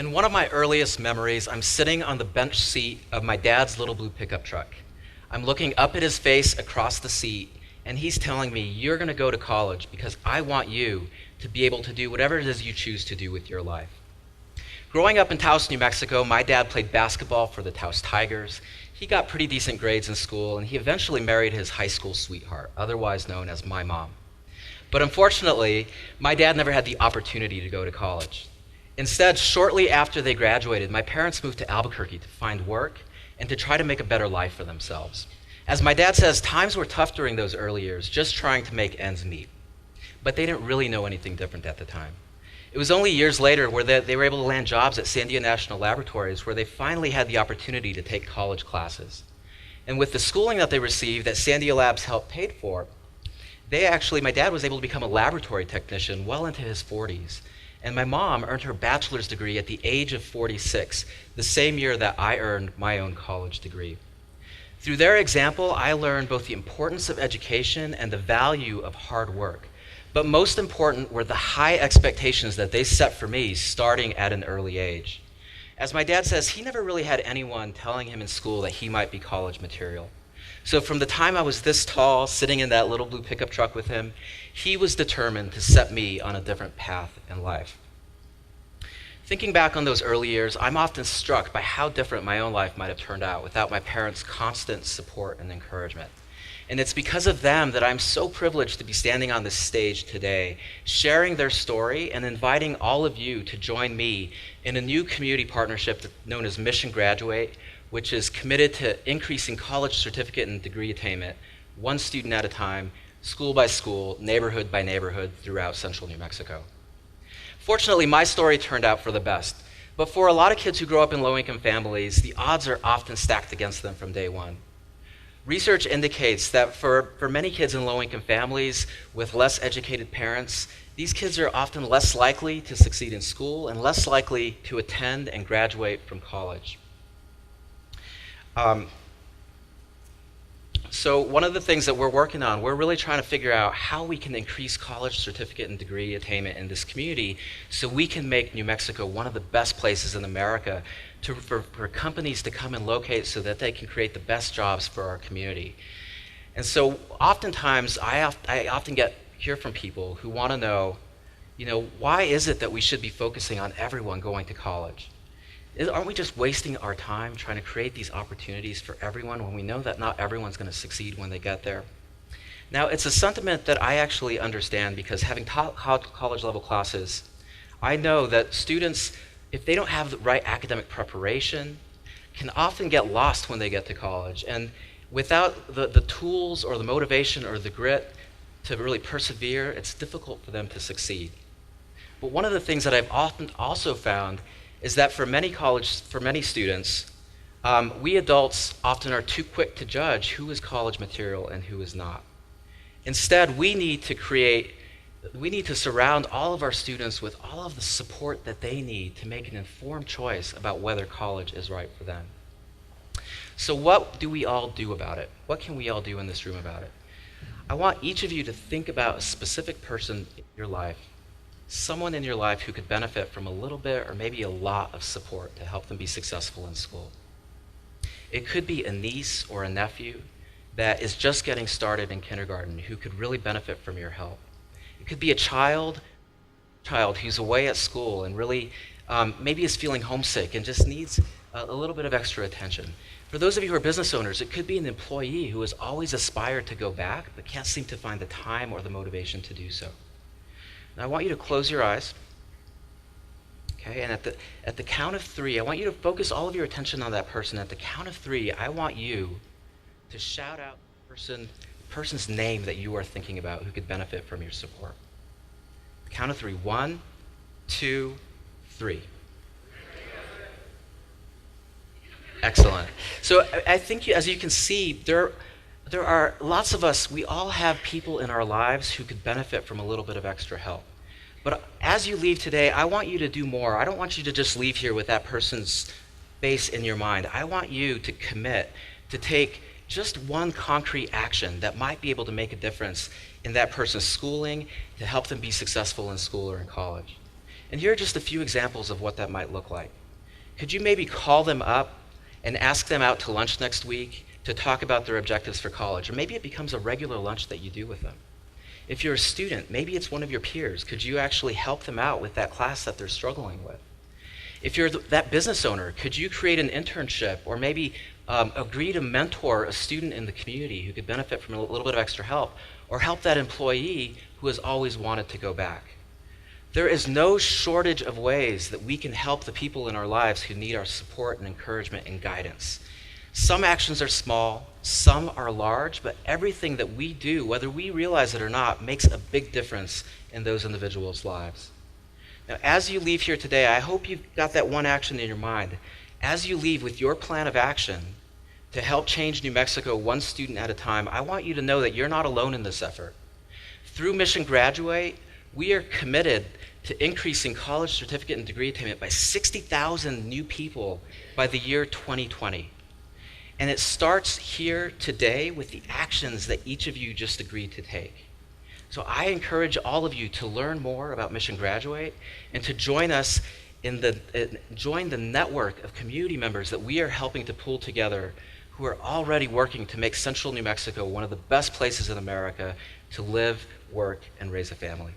In one of my earliest memories, I'm sitting on the bench seat of my dad's little blue pickup truck. I'm looking up at his face across the seat, and he's telling me, "You're going to go to college because I want you to be able to do whatever it is you choose to do with your life." Growing up in Taos, New Mexico, my dad played basketball for the Taos Tigers. He got pretty decent grades in school, and he eventually married his high school sweetheart, otherwise known as my mom. But unfortunately, my dad never had the opportunity to go to college. Instead, shortly after they graduated, my parents moved to Albuquerque to find work and to try to make a better life for themselves. As my dad says, times were tough during those early years, just trying to make ends meet. But they didn't really know anything different at the time. It was only years later where they were able to land jobs at Sandia National Laboratories, where they finally had the opportunity to take college classes. And with the schooling that they received that Sandia Labs helped pay for, my dad was able to become a laboratory technician well into his 40s. And my mom earned her bachelor's degree at the age of 46, the same year that I earned my own college degree. Through their example, I learned both the importance of education and the value of hard work. But most important were the high expectations that they set for me starting at an early age. As my dad says, he never really had anyone telling him in school that he might be college material. So from the time I was this tall, sitting in that little blue pickup truck with him, he was determined to set me on a different path in life. Thinking back on those early years, I'm often struck by how different my own life might have turned out without my parents' constant support and encouragement. And it's because of them that I'm so privileged to be standing on this stage today, sharing their story and inviting all of you to join me in a new community partnership known as Mission Graduate, which is committed to increasing college certificate and degree attainment, one student at a time, school by school, neighborhood by neighborhood throughout central New Mexico. Fortunately, my story turned out for the best, but for a lot of kids who grow up in low-income families, the odds are often stacked against them from day one. Research indicates that for many kids in low-income families with less educated parents, these kids are often less likely to succeed in school and less likely to attend and graduate from college. So one of the things that we're working on, we're really trying to figure out how we can increase college certificate and degree attainment in this community so we can make New Mexico one of the best places in America for companies to come and locate so that they can create the best jobs for our community. And so oftentimes, I often hear from people who want to know, why is it that we should be focusing on everyone going to college? Aren't we just wasting our time trying to create these opportunities for everyone when we know that not everyone's going to succeed when they get there? Now, it's a sentiment that I actually understand because having taught college-level classes, I know that students, if they don't have the right academic preparation, can often get lost when they get to college. And without the tools or the motivation or the grit to really persevere, it's difficult for them to succeed. But one of the things that I've often also found is that for many students, we adults often are too quick to judge who is college material and who is not. Instead, we need to surround all of our students with all of the support that they need to make an informed choice about whether college is right for them. So what do we all do about it? What can we all do in this room about it? I want each of you to think about a specific person in your life, someone in your life who could benefit from a little bit or maybe a lot of support to help them be successful in school. It could be a niece or a nephew that is just getting started in kindergarten who could really benefit from your help. It could be a child who's away at school and really maybe is feeling homesick and just needs a little bit of extra attention. For those of you who are business owners, it could be an employee who has always aspired to go back but can't seem to find the time or the motivation to do so. Now I want you to close your eyes, okay? And at the count of 3, I want you to focus all of your attention on that person. At the count of 3, I want you to shout out the person's name that you are thinking about who could benefit from your support. Count of 3. 1, 2, 3. Excellent. So I think as you can see, there are lots of us, we all have people in our lives who could benefit from a little bit of extra help. But as you leave today, I want you to do more. I don't want you to just leave here with that person's face in your mind. I want you to commit to take just one concrete action that might be able to make a difference in that person's schooling to help them be successful in school or in college. And here are just a few examples of what that might look like. Could you maybe call them up and ask them out to lunch next week to talk about their objectives for college? Or maybe it becomes a regular lunch that you do with them. If you're a student, maybe it's one of your peers. Could you actually help them out with that class that they're struggling with? If you're that business owner, could you create an internship or maybe agree to mentor a student in the community who could benefit from a little bit of extra help, or help that employee who has always wanted to go back? There is no shortage of ways that we can help the people in our lives who need our support and encouragement and guidance. Some actions are small, some are large, but everything that we do, whether we realize it or not, makes a big difference in those individuals' lives. Now, as you leave here today, I hope you've got that one action in your mind. As you leave with your plan of action to help change New Mexico one student at a time, I want you to know that you're not alone in this effort. Through Mission Graduate, we are committed to increasing college certificate and degree attainment by 60,000 new people by the year 2020. And it starts here today with the actions that each of you just agreed to take. So I encourage all of you to learn more about Mission Graduate and to join us join the network of community members that we are helping to pull together, who are already working to make Central New Mexico one of the best places in America to live, work, and raise a family.